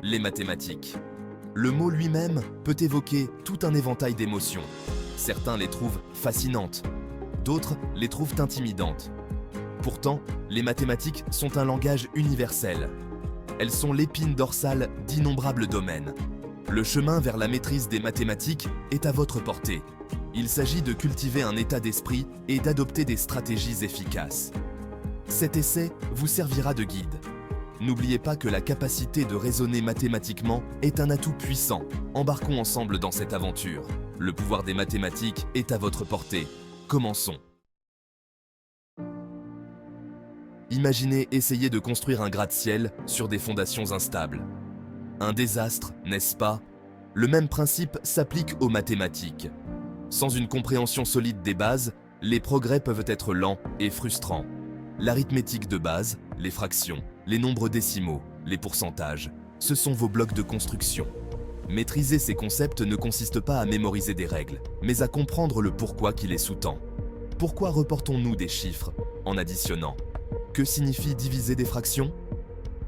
Les mathématiques. Le mot lui-même peut évoquer tout un éventail d'émotions. Certains les trouvent fascinantes, d'autres les trouvent intimidantes. Pourtant, les mathématiques sont un langage universel. Elles sont l'épine dorsale d'innombrables domaines. Le chemin vers la maîtrise des mathématiques est à votre portée. Il s'agit de cultiver un état d'esprit et d'adopter des stratégies efficaces. Cet essai vous servira de guide. N'oubliez pas que la capacité de raisonner mathématiquement est un atout puissant. Embarquons ensemble dans cette aventure. Le pouvoir des mathématiques est à votre portée. Commençons. Imaginez essayer de construire un gratte-ciel sur des fondations instables. Un désastre, n'est-ce pas? Le même principe s'applique aux mathématiques. Sans une compréhension solide des bases, les progrès peuvent être lents et frustrants. L'arithmétique de base, les fractions, les nombres décimaux, les pourcentages, ce sont vos blocs de construction. Maîtriser ces concepts ne consiste pas à mémoriser des règles, mais à comprendre le pourquoi qui les sous-tend. Pourquoi reportons-nous des chiffres en additionnant? Que signifie diviser des fractions?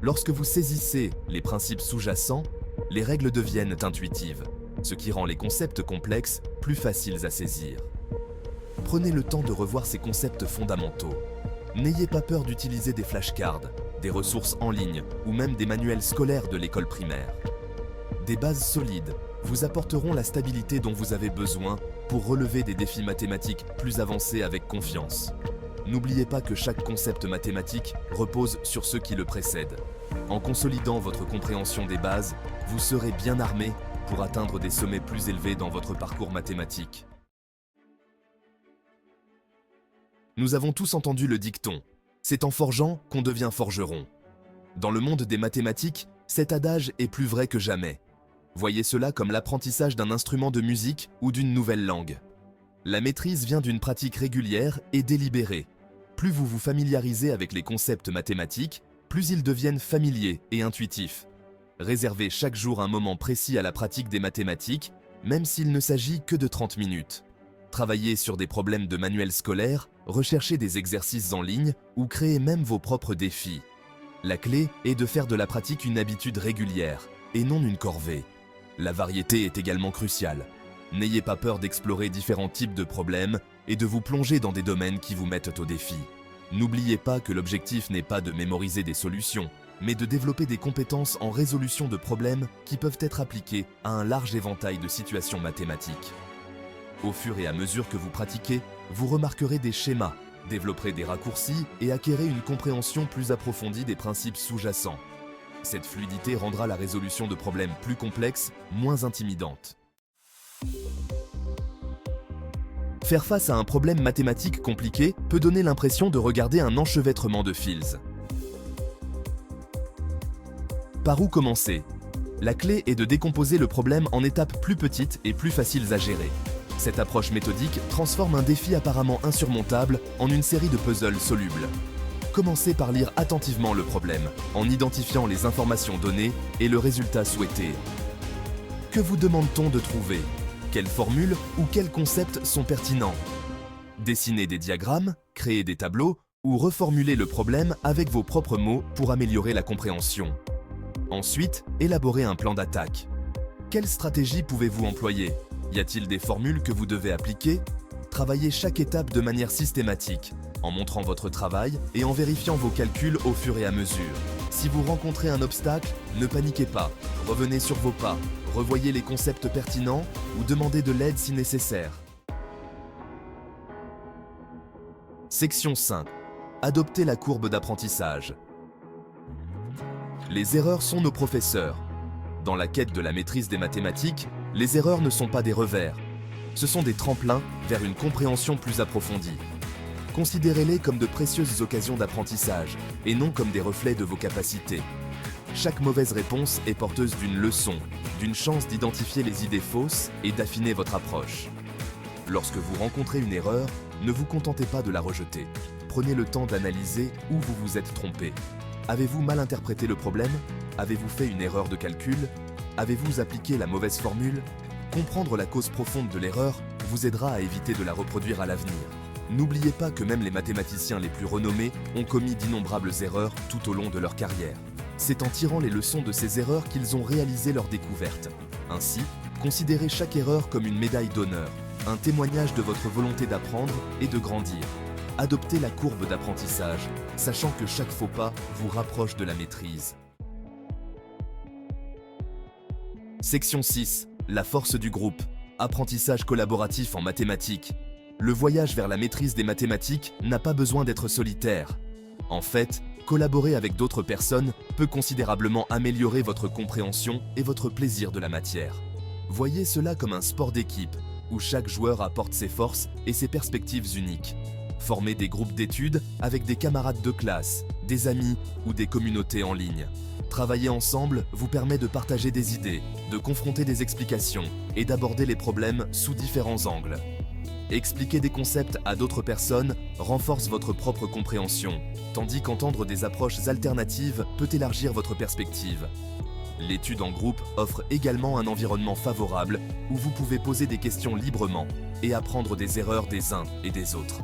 Lorsque vous saisissez les principes sous-jacents, les règles deviennent intuitives, ce qui rend les concepts complexes plus faciles à saisir. Prenez le temps de revoir ces concepts fondamentaux. N'ayez pas peur d'utiliser des flashcards, des ressources en ligne ou même des manuels scolaires de l'école primaire. Des bases solides vous apporteront la stabilité dont vous avez besoin pour relever des défis mathématiques plus avancés avec confiance. N'oubliez pas que chaque concept mathématique repose sur ceux qui le précèdent. En consolidant votre compréhension des bases, vous serez bien armé pour atteindre des sommets plus élevés dans votre parcours mathématique. Nous avons tous entendu le dicton « C'est en forgeant qu'on devient forgeron ». Dans le monde des mathématiques, cet adage est plus vrai que jamais. Voyez cela comme l'apprentissage d'un instrument de musique ou d'une nouvelle langue. La maîtrise vient d'une pratique régulière et délibérée. Plus vous vous familiarisez avec les concepts mathématiques, plus ils deviennent familiers et intuitifs. Réservez chaque jour un moment précis à la pratique des mathématiques, même s'il ne s'agit que de 30 minutes. Travaillez sur des problèmes de manuels scolaires, recherchez des exercices en ligne ou créez même vos propres défis. La clé est de faire de la pratique une habitude régulière et non une corvée. La variété est également cruciale. N'ayez pas peur d'explorer différents types de problèmes et de vous plonger dans des domaines qui vous mettent au défi. N'oubliez pas que l'objectif n'est pas de mémoriser des solutions, mais de développer des compétences en résolution de problèmes qui peuvent être appliqués à un large éventail de situations mathématiques. Au fur et à mesure que vous pratiquez, vous remarquerez des schémas, développerez des raccourcis et acquérez une compréhension plus approfondie des principes sous-jacents. Cette fluidité rendra la résolution de problèmes plus complexes moins intimidante. Faire face à un problème mathématique compliqué peut donner l'impression de regarder un enchevêtrement de fils. Par où commencer? La clé est de décomposer le problème en étapes plus petites et plus faciles à gérer. Cette approche méthodique transforme un défi apparemment insurmontable en une série de puzzles solubles. Commencez par lire attentivement le problème, en identifiant les informations données et le résultat souhaité. Que vous demande-t-on de trouver? Quelles formules ou quels concepts sont pertinents? Dessinez des diagrammes, créez des tableaux ou reformulez le problème avec vos propres mots pour améliorer la compréhension. Ensuite, élaborez un plan d'attaque. Quelle stratégie pouvez-vous employer? Y a-t-il des formules que vous devez appliquer? Travaillez chaque étape de manière systématique, en montrant votre travail et en vérifiant vos calculs au fur et à mesure. Si vous rencontrez un obstacle, ne paniquez pas, revenez sur vos pas, revoyez les concepts pertinents ou demandez de l'aide si nécessaire. Section 5. Adoptez la courbe d'apprentissage. Les erreurs sont nos professeurs. Dans la quête de la maîtrise des mathématiques, les erreurs ne sont pas des revers. Ce sont des tremplins vers une compréhension plus approfondie. Considérez-les comme de précieuses occasions d'apprentissage et non comme des reflets de vos capacités. Chaque mauvaise réponse est porteuse d'une leçon, d'une chance d'identifier les idées fausses et d'affiner votre approche. Lorsque vous rencontrez une erreur, ne vous contentez pas de la rejeter. Prenez le temps d'analyser où vous vous êtes trompé. Avez-vous mal interprété le problème? Avez-vous fait une erreur de calcul? Avez-vous appliqué la mauvaise formule? Comprendre la cause profonde de l'erreur vous aidera à éviter de la reproduire à l'avenir. N'oubliez pas que même les mathématiciens les plus renommés ont commis d'innombrables erreurs tout au long de leur carrière. C'est en tirant les leçons de ces erreurs qu'ils ont réalisé leur découverte. Ainsi, considérez chaque erreur comme une médaille d'honneur, un témoignage de votre volonté d'apprendre et de grandir. Adoptez la courbe d'apprentissage, sachant que chaque faux pas vous rapproche de la maîtrise. Section 6. La force du groupe. Apprentissage collaboratif en mathématiques. Le voyage vers la maîtrise des mathématiques n'a pas besoin d'être solitaire. En fait, collaborer avec d'autres personnes peut considérablement améliorer votre compréhension et votre plaisir de la matière. Voyez cela comme un sport d'équipe, où chaque joueur apporte ses forces et ses perspectives uniques. Formez des groupes d'études avec des camarades de classe, des amis ou des communautés en ligne. Travailler ensemble vous permet de partager des idées, de confronter des explications et d'aborder les problèmes sous différents angles. Expliquer des concepts à d'autres personnes renforce votre propre compréhension, tandis qu'entendre des approches alternatives peut élargir votre perspective. L'étude en groupe offre également un environnement favorable où vous pouvez poser des questions librement et apprendre des erreurs des uns et des autres.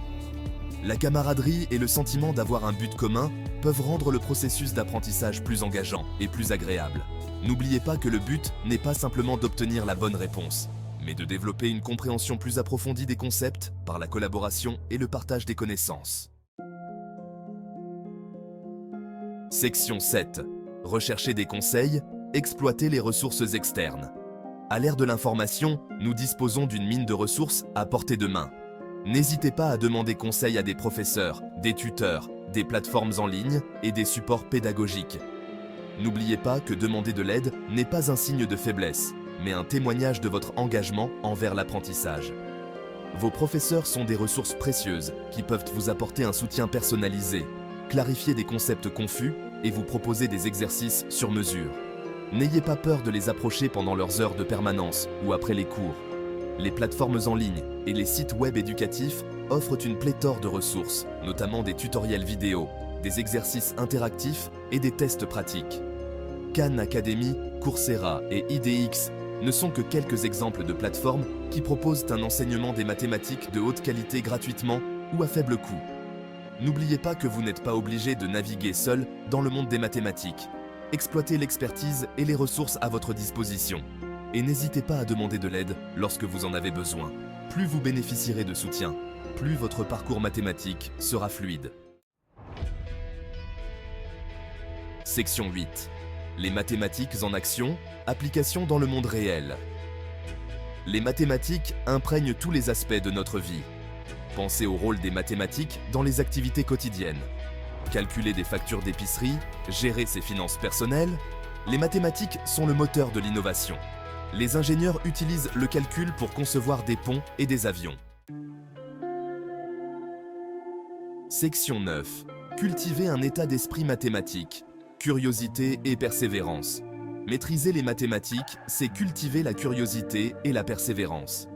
La camaraderie et le sentiment d'avoir un but commun peuvent rendre le processus d'apprentissage plus engageant et plus agréable. N'oubliez pas que le but n'est pas simplement d'obtenir la bonne réponse, mais de développer une compréhension plus approfondie des concepts par la collaboration et le partage des connaissances. Section 7. Rechercher des conseils, exploiter les ressources externes. À l'ère de l'information, nous disposons d'une mine de ressources à portée de main. N'hésitez pas à demander conseil à des professeurs, des tuteurs, des plateformes en ligne et des supports pédagogiques. N'oubliez pas que demander de l'aide n'est pas un signe de faiblesse, mais un témoignage de votre engagement envers l'apprentissage. Vos professeurs sont des ressources précieuses qui peuvent vous apporter un soutien personnalisé, clarifier des concepts confus et vous proposer des exercices sur mesure. N'ayez pas peur de les approcher pendant leurs heures de permanence ou après les cours. Les plateformes en ligne et les sites web éducatifs offrent une pléthore de ressources, notamment des tutoriels vidéo, des exercices interactifs et des tests pratiques. Khan Academy, Coursera et IDX ne sont que quelques exemples de plateformes qui proposent un enseignement des mathématiques de haute qualité gratuitement ou à faible coût. N'oubliez pas que vous n'êtes pas obligé de naviguer seul dans le monde des mathématiques. Exploitez l'expertise et les ressources à votre disposition. Et n'hésitez pas à demander de l'aide lorsque vous en avez besoin. Plus vous bénéficierez de soutien, plus votre parcours mathématique sera fluide. Section 8. Les mathématiques en action, application dans le monde réel. Les mathématiques imprègnent tous les aspects de notre vie. Pensez au rôle des mathématiques dans les activités quotidiennes. Calculer des factures d'épicerie, gérer ses finances personnelles. Les mathématiques sont le moteur de l'innovation. Les ingénieurs utilisent le calcul pour concevoir des ponts et des avions. Section 9. Cultiver un état d'esprit mathématique, curiosité et persévérance. Maîtriser les mathématiques, c'est cultiver la curiosité et la persévérance.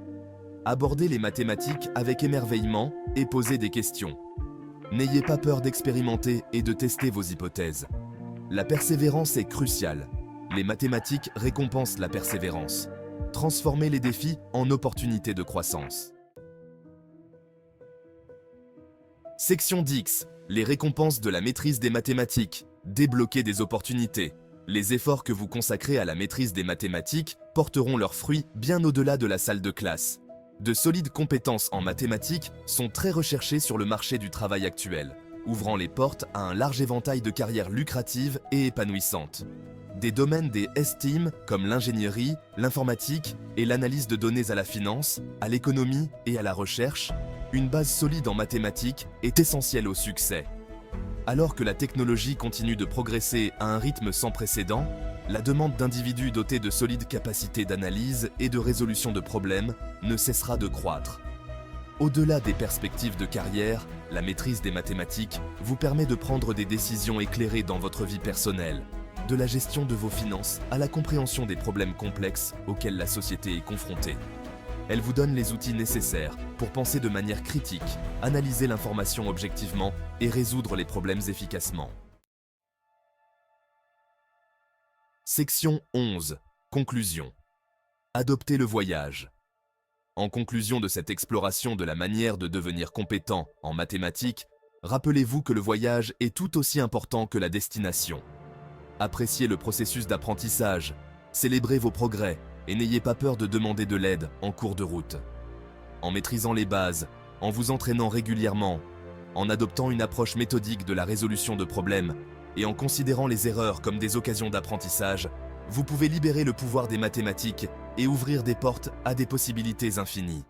Abordez les mathématiques avec émerveillement et posez des questions. N'ayez pas peur d'expérimenter et de tester vos hypothèses. La persévérance est cruciale. Les mathématiques récompensent la persévérance. Transformez les défis en opportunités de croissance. Section 10. Les récompenses de la maîtrise des mathématiques. Débloquer des opportunités. Les efforts que vous consacrez à la maîtrise des mathématiques porteront leurs fruits bien au-delà de la salle de classe. De solides compétences en mathématiques sont très recherchées sur le marché du travail actuel, ouvrant les portes à un large éventail de carrières lucratives et épanouissantes. Des domaines des STEAM comme l'ingénierie, l'informatique et l'analyse de données à la finance, à l'économie et à la recherche, une base solide en mathématiques est essentielle au succès. Alors que la technologie continue de progresser à un rythme sans précédent, la demande d'individus dotés de solides capacités d'analyse et de résolution de problèmes ne cessera de croître. Au-delà des perspectives de carrière, la maîtrise des mathématiques vous permet de prendre des décisions éclairées dans votre vie personnelle, de la gestion de vos finances à la compréhension des problèmes complexes auxquels la société est confrontée. Elle vous donne les outils nécessaires pour penser de manière critique, analyser l'information objectivement et résoudre les problèmes efficacement. Section 11. Conclusion. Adopter le voyage. En conclusion de cette exploration de la manière de devenir compétent en mathématiques, rappelez-vous que le voyage est tout aussi important que la destination. Appréciez le processus d'apprentissage, célébrez vos progrès et n'ayez pas peur de demander de l'aide en cours de route. En maîtrisant les bases, en vous entraînant régulièrement, en adoptant une approche méthodique de la résolution de problèmes et en considérant les erreurs comme des occasions d'apprentissage, vous pouvez libérer le pouvoir des mathématiques et ouvrir des portes à des possibilités infinies.